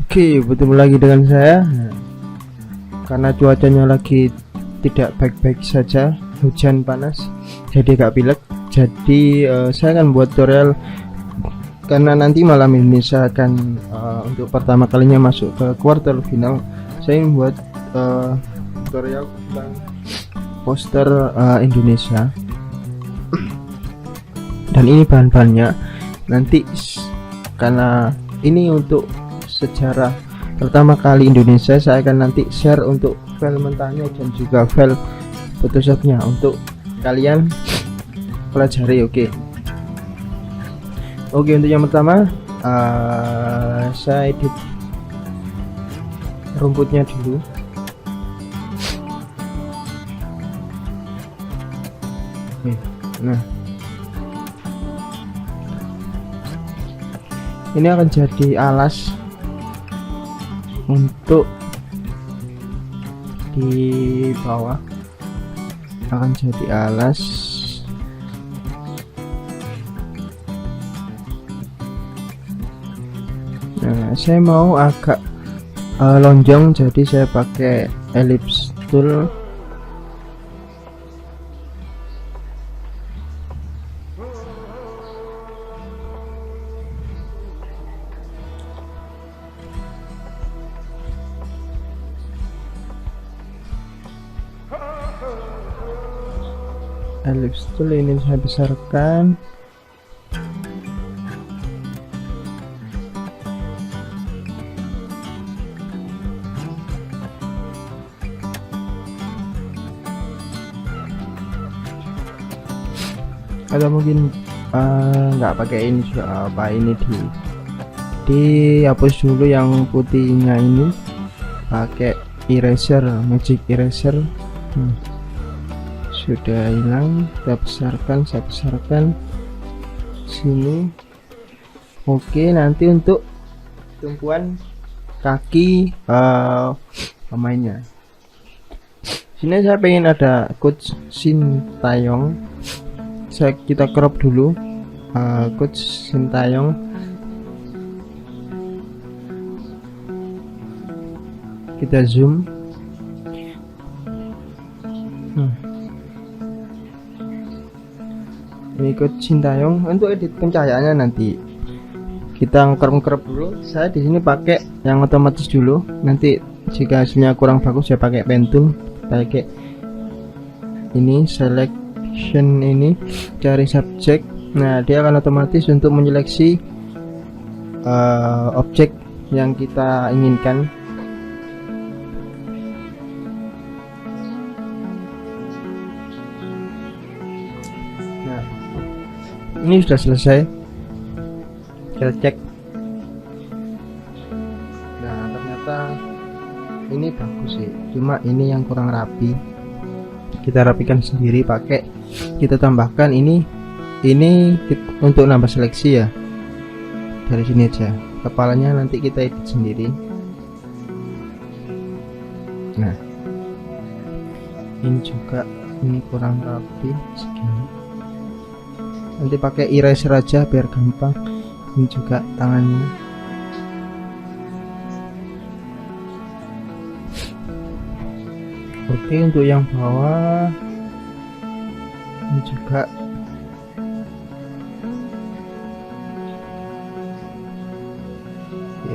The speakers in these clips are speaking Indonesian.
Oke, bertemu lagi dengan saya. Karena cuacanya lagi tidak baik-baik saja, hujan panas, jadi agak pilek. Jadi saya akan buat tutorial karena nanti malam ini saya akan untuk pertama kalinya masuk ke quarter final. Saya membuat tutorial tentang poster Indonesia. Dan ini bahan-bahannya nanti karena ini untuk sejarah pertama kali Indonesia, saya akan nanti share untuk file mentahnya dan juga file Photoshopnya untuk kalian pelajari. Oke, untuk yang pertama saya edit rumputnya dulu. Nah, ini akan jadi alas untuk di bawah, akan jadi alas. Nah, saya mau agak lonjong, jadi saya pakai ellipse tool. Ellipse tool ini saya besarkan. Atau mungkin nggak pakai ini juga, apa ini dihapus dulu yang putihnya ini pakai eraser, magic eraser. Sudah hilang, saya besarkan sini. Oke, nanti untuk tumpuan kaki pemainnya, sini saya pengen ada Coach Sintayong. Kita crop dulu Coach Sintayong. Kita zoom. Ini Coach Sintayong. Untuk edit pencahayaannya nanti kita crop dulu. Saya di sini pakai yang otomatis dulu. Nanti jika hasilnya kurang bagus saya pakai pen tool. Pakai ini selection, ini cari subjek. Nah, dia akan otomatis untuk menyeleksi objek yang kita inginkan. Nah, ini sudah selesai, kita cek. Nah, ternyata ini bagus sih, cuma ini yang kurang rapi. Kita rapikan sendiri, kita tambahkan ini untuk nambah seleksi ya. Dari sini aja, kepalanya nanti kita edit sendiri. Nah, ini juga ini kurang rapi segini, nanti pakai eraser aja biar gampang. Ini juga tangannya. Oke, untuk yang bawah ini juga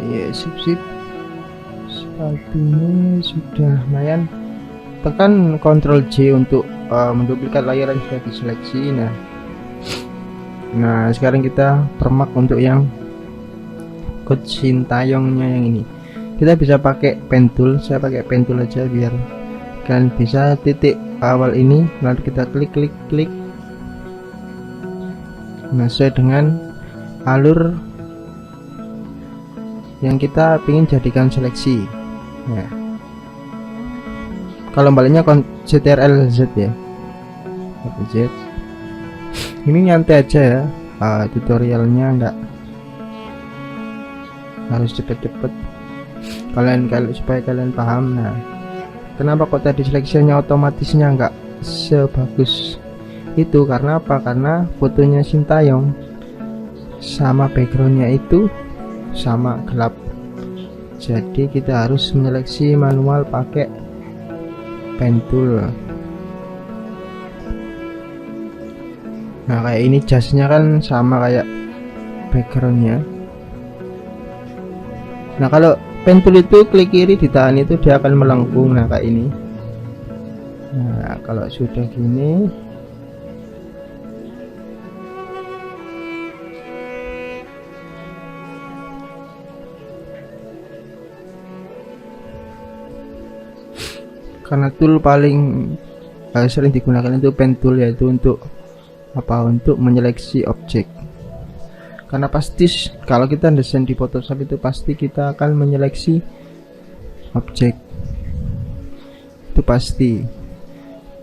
ya, sip. Sepatunya sudah lumayan. Tekan Ctrl J untuk menduplikat layar yang sudah diseleksi. Nah, sekarang kita permak untuk yang Coach Sintayongnya yang ini. Kita bisa pakai pen tool. Saya pakai pen tool aja biar kalian bisa titik awal ini, lalu kita klik. Nah, sesuai dengan alur yang kita ingin jadikan seleksi. Nah, kalau baliknya Ctrl Z ya, Z. Ini nyantai aja ya, tutorialnya enggak harus cepet-cepet. Supaya kalian paham. Nah, kenapa kok tadi seleksinya otomatisnya enggak sebagus itu? Karena apa? Karena fotonya Sintayong sama backgroundnya itu sama gelap. jadi kita harus menyeleksi manual pakai pen tool. Nah kayak ini jasnya kan sama kayak backgroundnya. Nah kalau pen tool itu klik kiri ditahan itu dia akan melengkung. Nah kayak ini. Nah kalau sudah gini, karena tool paling sering digunakan itu pen tool, yaitu untuk apa, untuk menyeleksi objek. Karena pasti kalau kita desain di Photoshop itu pasti kita akan menyeleksi objek, itu pasti.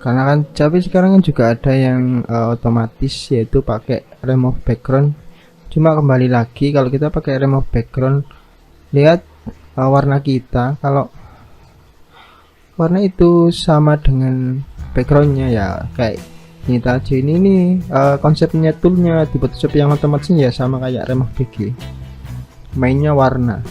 Karena kan tapi sekarang kan juga ada yang otomatis, yaitu pakai remove background. Cuma kembali lagi kalau kita pakai remove background, lihat warna kita, kalau warna itu sama dengan backgroundnya ya kayak ini tadi. Ini nih konsepnya toolnya di Photoshop yang otomatisnya ya sama kayak remove BG, mainnya warna.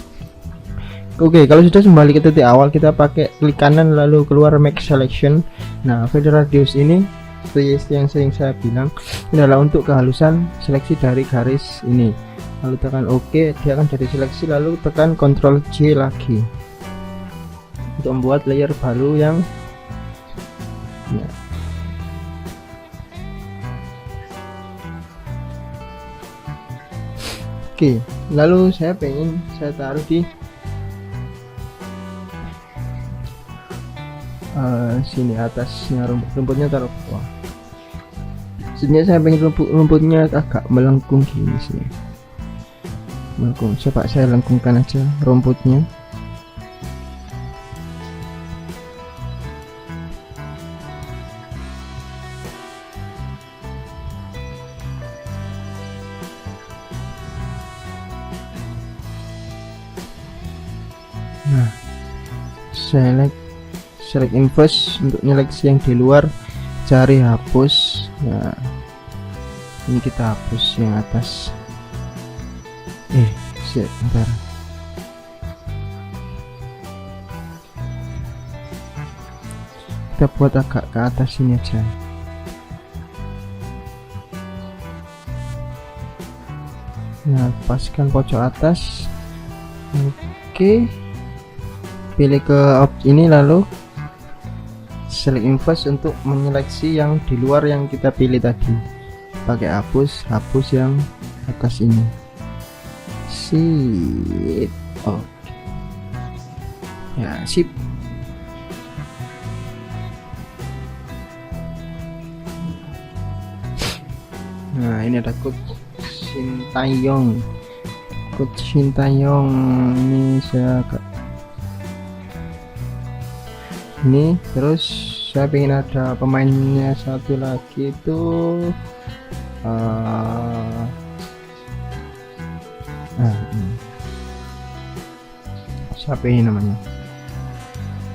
Oke, kalau sudah kembali ke titik awal, kita pakai klik kanan lalu keluar make selection. Nah feather radius ini seperti yang sering saya bilang, ini adalah untuk kehalusan seleksi dari garis ini. Lalu tekan OK, dia akan jadi seleksi, lalu tekan Ctrl J lagi untuk membuat layer baru yang ya. Oke, lalu saya taruh di sini atasnya, rumputnya taruh bawah. Sebenarnya saya pengen rumputnya agak melengkung gini sih, melengkung. Coba saya lengkungkan aja rumputnya. Nah, select inverse untuk nyeleksi yang di luar, cari hapus. Nah ini kita hapus yang atas. Bentar. Kita buat agak ke atas ini aja. Nah paskan pojok atas. Oke, pilih ke ini lalu select inverse untuk menyeleksi yang di luar yang kita pilih tadi. Pakai hapus yang atas ini. Sip. Oke. Ya, sip. Nah, ini ada Coach Sintayong. Ini saya agak ini, terus saya pengen ada pemainnya satu lagi itu siapa ini namanya.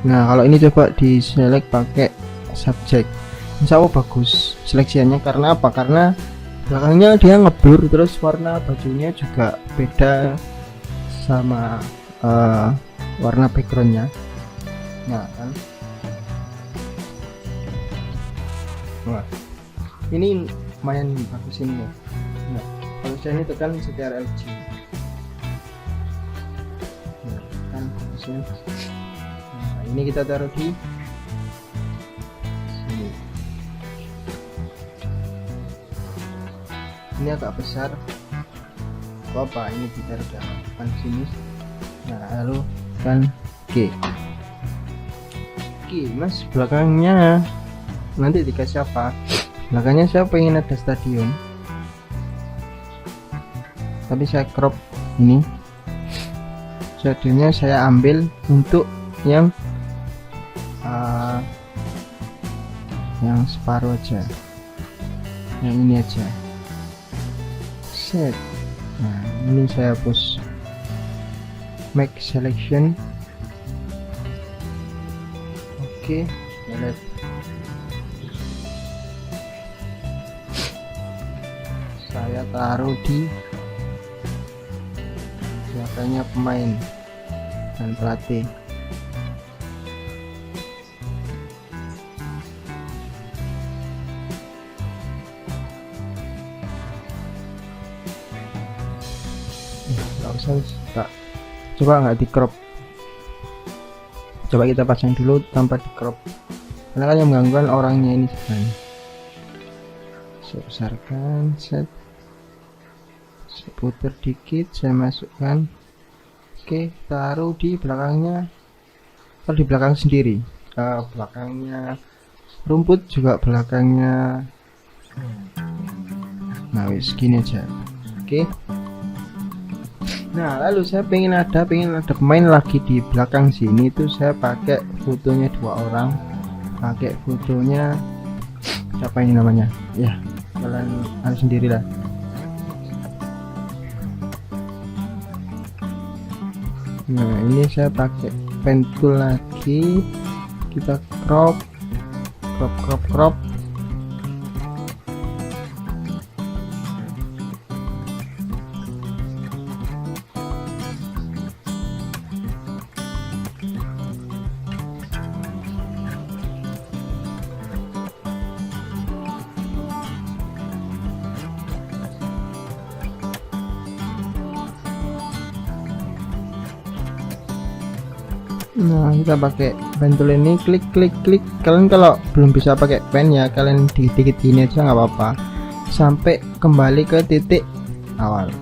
Nah kalau ini coba di select pakai subject, insya Allah bagus seleksiannya. Karena apa? Karena belakangnya dia ngeblur, terus warna bajunya juga beda sama warna backgroundnya. Nah kan, wah ini lumayan bagus ini ya. Nah, kalau saya ini tekan secara LG. Nah, kan bagusnya. Nah, ini kita taruh di sini. Ini agak besar. Apa ini kita depan sini. Nah, lalu kan Oke, mas, belakangnya nanti dikasih apa? Belakangnya saya pengen ada stadion, tapi saya crop ini. Stadionnya saya ambil untuk yang separuh aja, yang ini aja. Set. Nah ini saya hapus. Make selection. Oke, lihat. Saya taruh di belakangnya pemain. dan pelatih. Nggak usah, Kak. Coba nggak di crop. Coba kita pasang dulu tanpa di crop, karena kan yang mengganggu kan orangnya ini sebenarnya. Saya besarkan, saya putar dikit, saya masukkan. Oke, taruh di belakangnya, taruh di belakang sendiri, belakangnya rumput juga belakangnya. Nah wis gini aja. Oke. Nah lalu saya pengen ada pemain lagi di belakang sini, itu saya pakai fotonya 2 orang, pakai fotonya siapa ini namanya ya, kalian harus sendirilah. Nah ini saya pakai pen tool lagi, kita crop. Nah kita pakai pen tool ini, klik. Kalian kalau belum bisa pakai pen ya kalian dikit-dikit ini aja nggak apa-apa sampai kembali ke titik awal.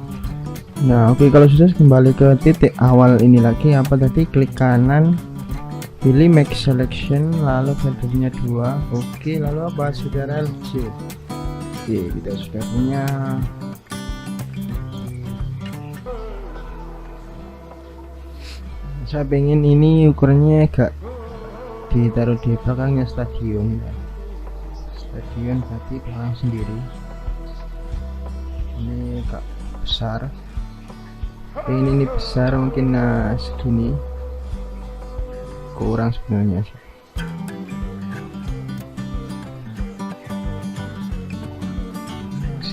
Nah oke, kalau sudah kembali ke titik awal ini lagi, apa tadi, klik kanan, pilih make selection, lalu filternya 2. Oke, lalu apa, saudara LC. Oke, kita sudah punya. Saya pengen ini ukurannya agak ditaruh di belakangnya stadion ya. Stadion berarti belakang sendiri. Ini agak besar, pengen ini besar mungkin. Nah segini kurang sebenarnya sih.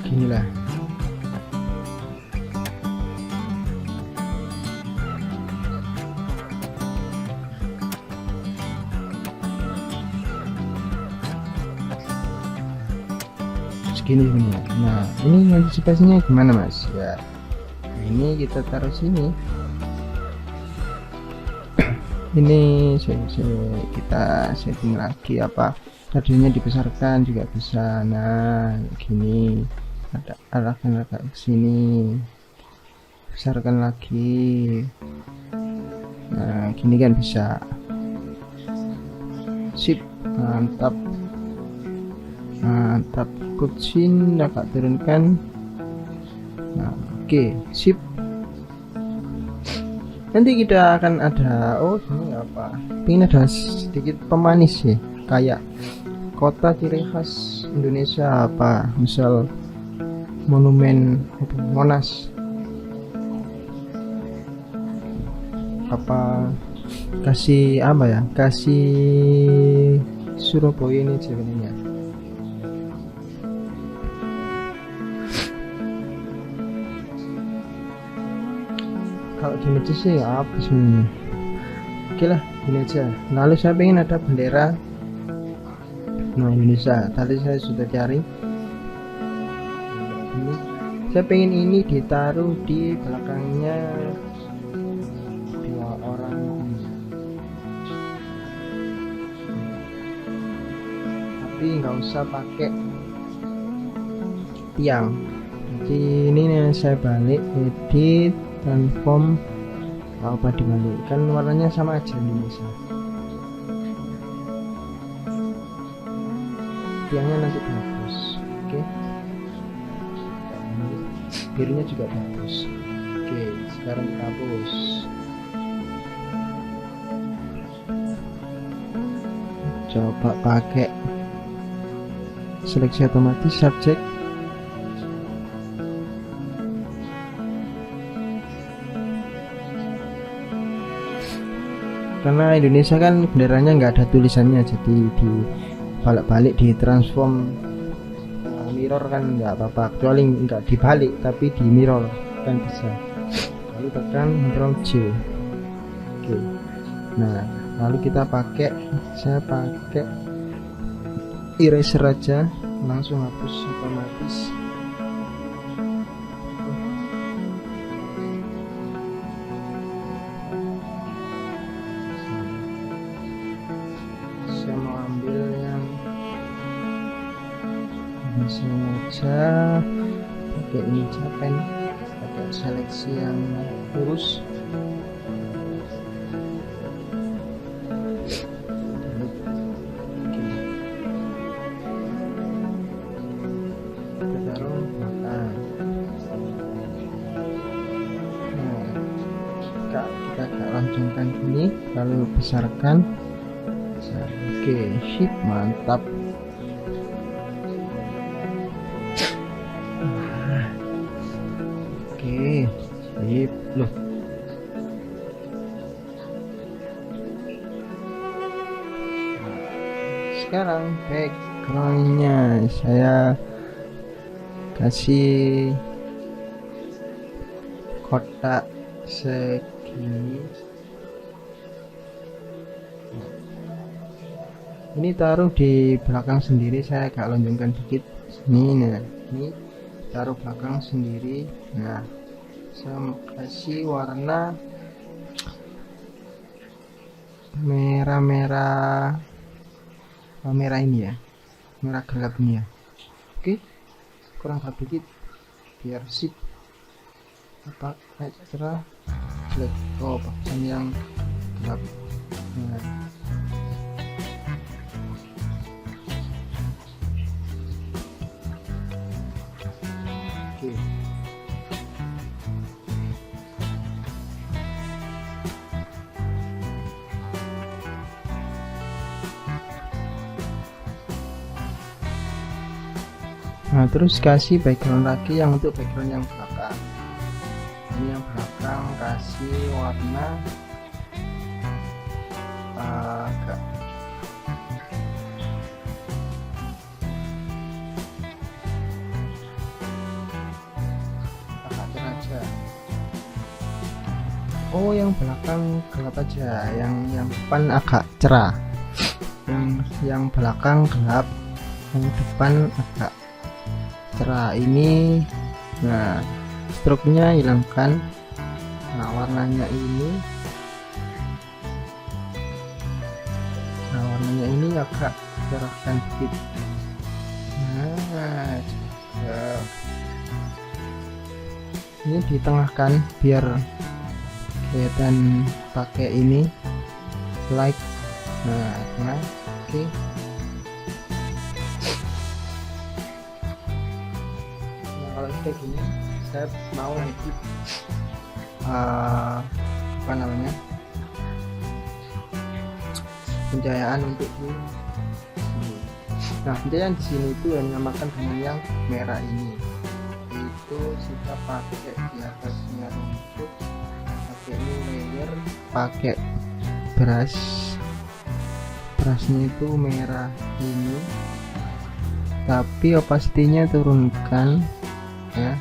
Seginilah. Segini sebenarnya. Nah ini antisipasinya gimana mas ya, ini kita taruh sini. Ini kita setting lagi, apa tadinya dibesarkan juga bisa. Nah gini, ada arahkan ke sini, besarkan lagi. Nah gini kan bisa. Sip, mantap. Kucing dapat turunkan. Nah oke, sip. Nanti kita akan ada, ini apa, ini ada sedikit pemanis ya, kayak kota ciri khas Indonesia, apa misal monumen Monas, apa kasih apa ya, kasih Surabaya ini sebenarnya. Kalau gini aja sih apa sebenarnya. Oke lah gini aja. Lalu saya pengen ada bendera Indonesia, tadi saya sudah cari ini. Saya pengen ini ditaruh di belakangnya 2 orang ini, tapi nggak usah pakai tiang. Jadi ini nih saya balik, edit, transform, apa dibalik, kan warnanya sama aja Indonesia. Tiangnya nanti dihapus. Oke, birunya juga dihapus. Oke, sekarang kita hapus. Coba pakai seleksi otomatis subjek. Karena Indonesia kan benderanya nggak ada tulisannya, jadi di balik-balik di transform mirror kan nggak apa-apa, kecuali nggak dibalik tapi di mirror kan bisa. Lalu tekan Ctrl J. Oke, Oke. Nah, lalu saya pakai eraser aja, langsung hapus otomatis. Saya mau ambil yang sengaja pakai ninja pen, pakai seleksi yang lurus. Kita agak lancungkan ini, lalu besarkan. Oke, sip, mantap. Oke, sip loh. Sekarang backgroundnya saya kasih kotak segini. Ini taruh di belakang sendiri, saya agak lonjongkan dikit ini. Nah, ini taruh belakang sendiri. Nah, saya kasih warna merah ini ya, merah gelap ini ya. Oke, kurang gelap dikit biar sip. Apa cerah jelek, pakaian yang gelap. Nah, oke. Nah, terus kasih background lagi yang untuk background yang belakang. Ini yang belakang kasih warna agak cerah aja. Oh, yang belakang gelap aja, yang depan agak cerah. Yang belakang gelap, yang depan agak cerah. Ini, nah, stroke-nya hilangkan. Nah, warnanya ini, agak cerahkan dikit. Nah, ini ditengahkan biar kelihatan pakai ini like. Nah, oke. Kalau kayak gini, saya mau edit apa namanya, pencahayaan untuk ini. Nah, pencahayaan di sini itu yang dinamakan dengan yang merah ini. Itu kita pakai di atasnya rumput, pakai ini layer, pakai brushnya itu merah ini, tapi opacity-nya turunkan ya.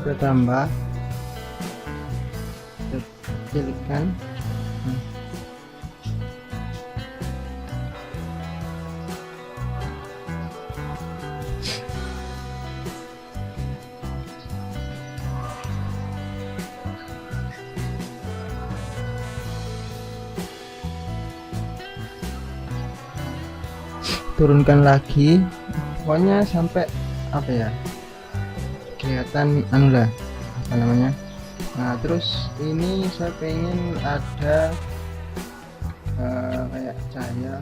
Kita tambah, kita kecilkan. Turunkan lagi, pokoknya sampai apa ya, kelihatan lah apa namanya. Nah, terus ini saya pengen ada kayak cahaya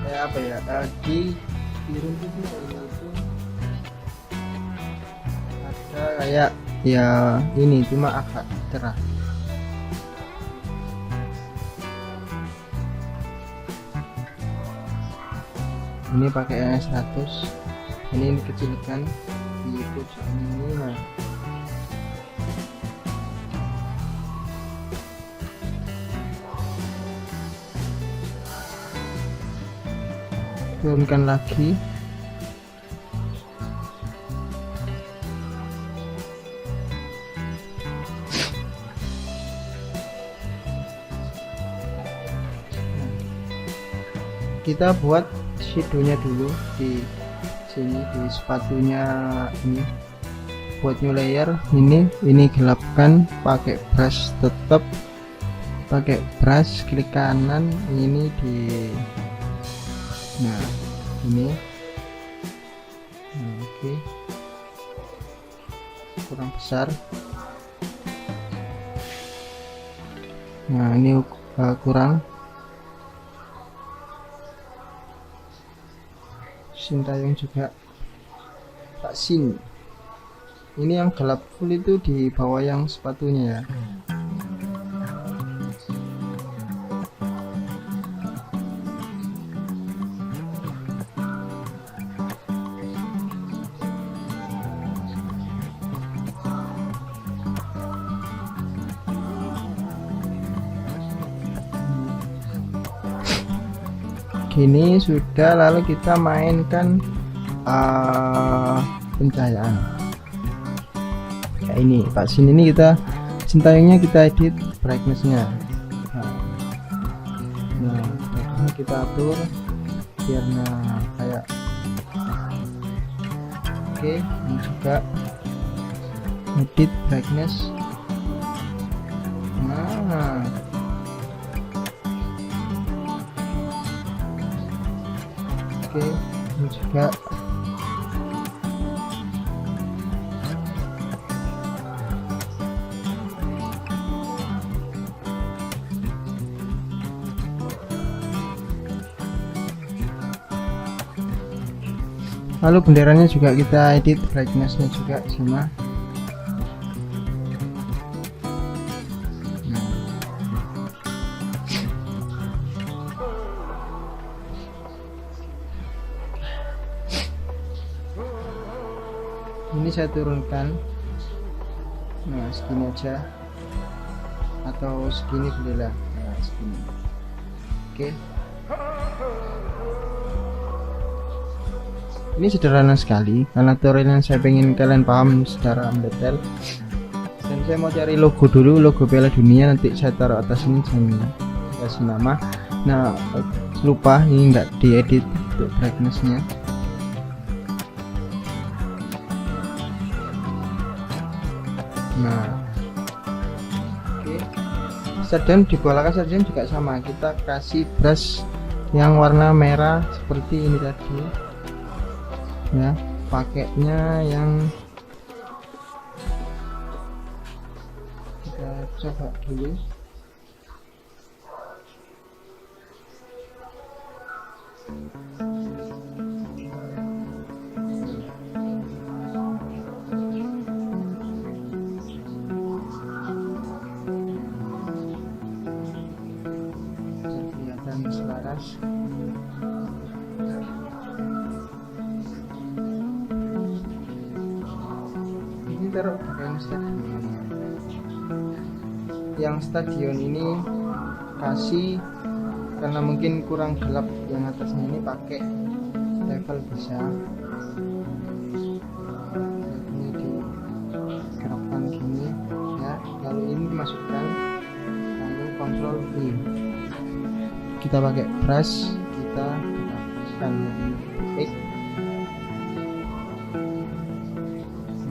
kayak apa ya, di rumput itu ada kayak ya ini, cuma agak cerah. ini pakai yang S100, ini dikecilkan di pojokan ini. Nah, turunkan lagi. Kita buat shadownya dulu di sini, di sepatunya ini. Buat new layer ini gelapkan pakai brush, tetap pakai brush, klik kanan ini di, nah ini, nah, oke. Kurang besar. Nah ini kurang. Sintayong juga tak sin. Ini yang gelap full itu di bawah yang sepatunya ya. Gini sudah, lalu kita mainkan pencahayaan kayak ini. Pak sini ini kita Sintayongnya kita edit brightnessnya. Nah kita atur biar kayak oke. Ini juga edit brightness. Nah oke, ini juga lalu benderanya juga kita edit brightnessnya juga sama. Ini saya turunkan, nah segini aja atau segini boleh lah, nah, segini. Oke, ini sederhana sekali karena tutorial yang saya pengen kalian paham secara mendetail. Dan saya mau cari logo dulu, logo Piala Dunia, nanti saya taruh atas ini, jangan kasih nama. Nah lupa ini nggak diedit untuk brightnessnya. Nah oke, sarjan di bola sarjan juga sama, kita kasih brush yang warna merah seperti ini tadi ya, pakainya yang kita coba dulu. Selaras. Ini taruh bagian stadion. Yang stadion ini kasih karena mungkin kurang gelap, yang atasnya ini pakai level bisa. Ini digerakkan gini ya, lalu ini dimasukkan, lalu kontrol V. Kita pakai brush, kita tekan X.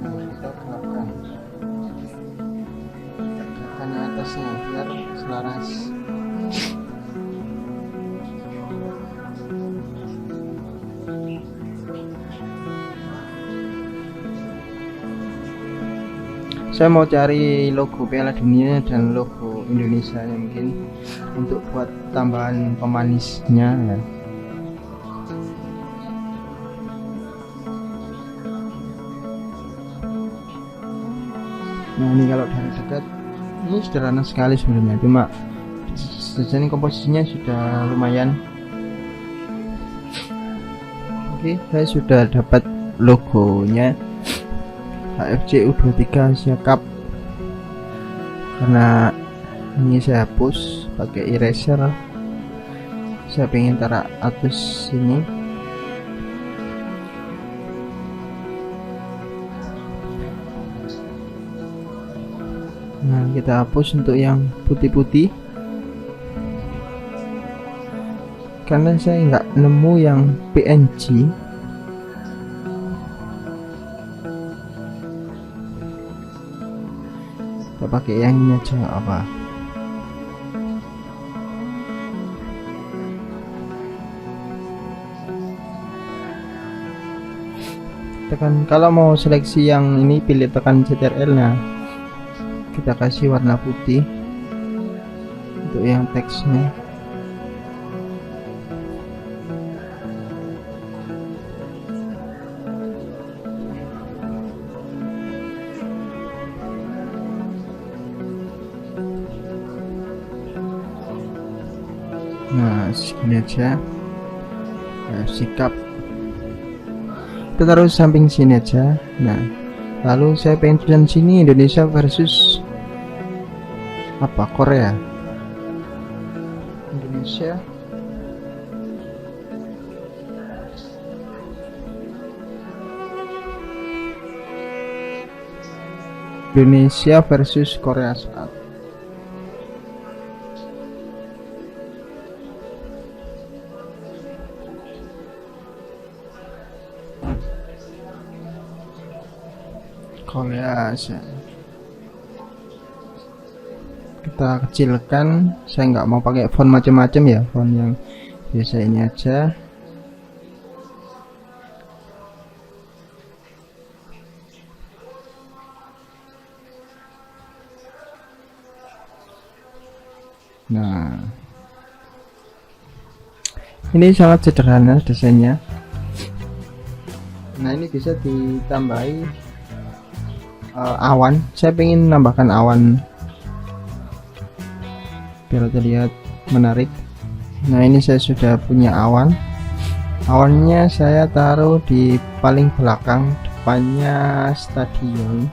Nah kita gelapkan atasnya biar selaras. Saya mau cari logo Piala Dunia dan logo Indonesia ya, mungkin untuk buat tambahan pemanisnya ya. Nah ini kalau dari dekat ini sederhana sekali sebenarnya, cuma sejauh komposisinya sudah lumayan. Oke, saya sudah dapat logonya HFC U23 Asia Cup. Karena ini saya hapus pakai eraser, saya pengen taruh atas sini. Nah, kita hapus untuk yang putih-putih karena saya nggak nemu yang PNG. Kita pakai yang ini aja, nggak apa. Tekan, kalau mau seleksi yang ini pilih tekan CTRL. Nah, kita kasih warna putih untuk yang teksnya. Nah, segini aja. Sikap kita taruh samping sini aja. Nah, lalu saya pengen tulisan sini Indonesia versus apa, Korea. Indonesia versus Korea Selatan. Korea Asia. Kita kecilkan, saya nggak mau pakai font macam-macam ya, font yang biasa ini aja. Nah, ini sangat sederhana desainnya. Nah, ini bisa ditambahi awan. Saya pengen nambahkan awan biar terlihat menarik. Nah, ini saya sudah punya awan. Awannya saya taruh di paling belakang, depannya stadion.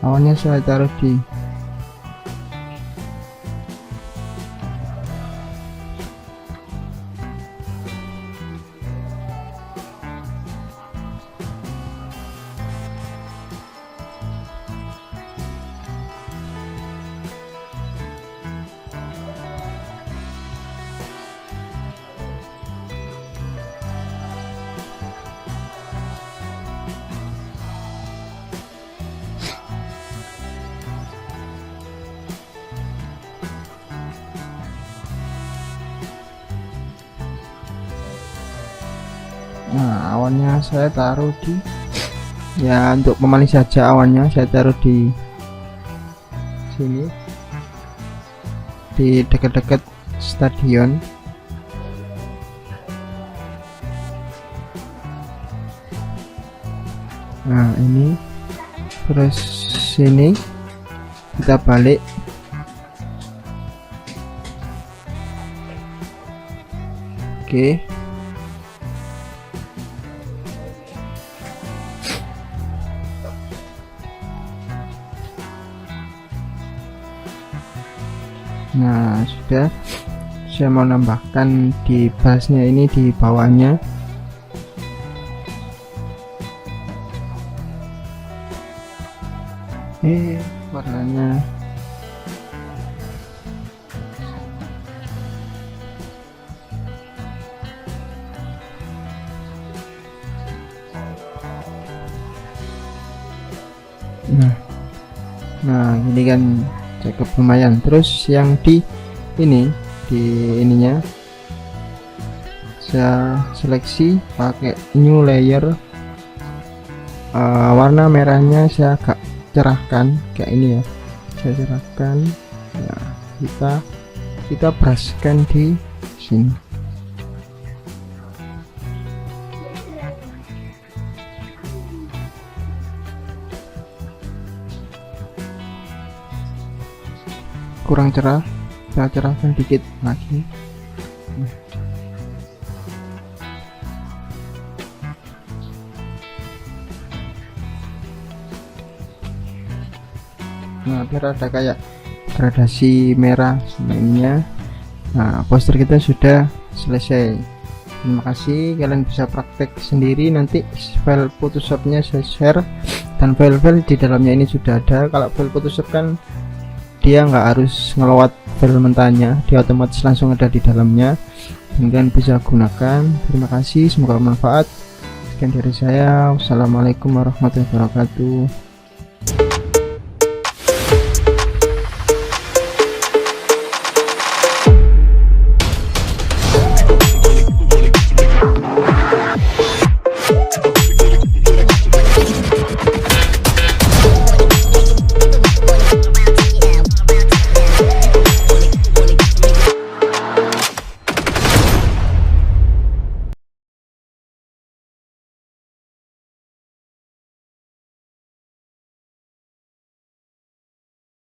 Awannya saya taruh di Nah, awannya saya taruh di, ya untuk pemanis saja, awannya saya taruh di sini, di dekat-dekat stadion. Nah, ini terus sini kita balik. Oke. Nah, sudah. Saya mau nambahkan di bassnya ini, di bawahnya. Warnanya nah ini kan cukup lumayan. Terus yang di ini, di ininya saya seleksi pakai new layer. Warna merahnya saya agak cerahkan kayak ini ya, saya cerahkan. Nah, kita brushkan di sini. kurang cerah, kita cerahkan dikit lagi. Nah, biar ada kayak gradasi merah semuanya. Nah, poster kita sudah selesai. Terima kasih, kalian bisa praktek sendiri. Nanti file Photoshopnya saya share, dan file-file di dalamnya ini sudah ada. Kalau file Photoshop kan dia nggak harus ngelawat file mentahnya, dia otomatis langsung ada di dalamnya, dan kalian bisa gunakan. Terima kasih, semoga bermanfaat. Sekian dari saya, wassalamualaikum warahmatullahi wabarakatuh.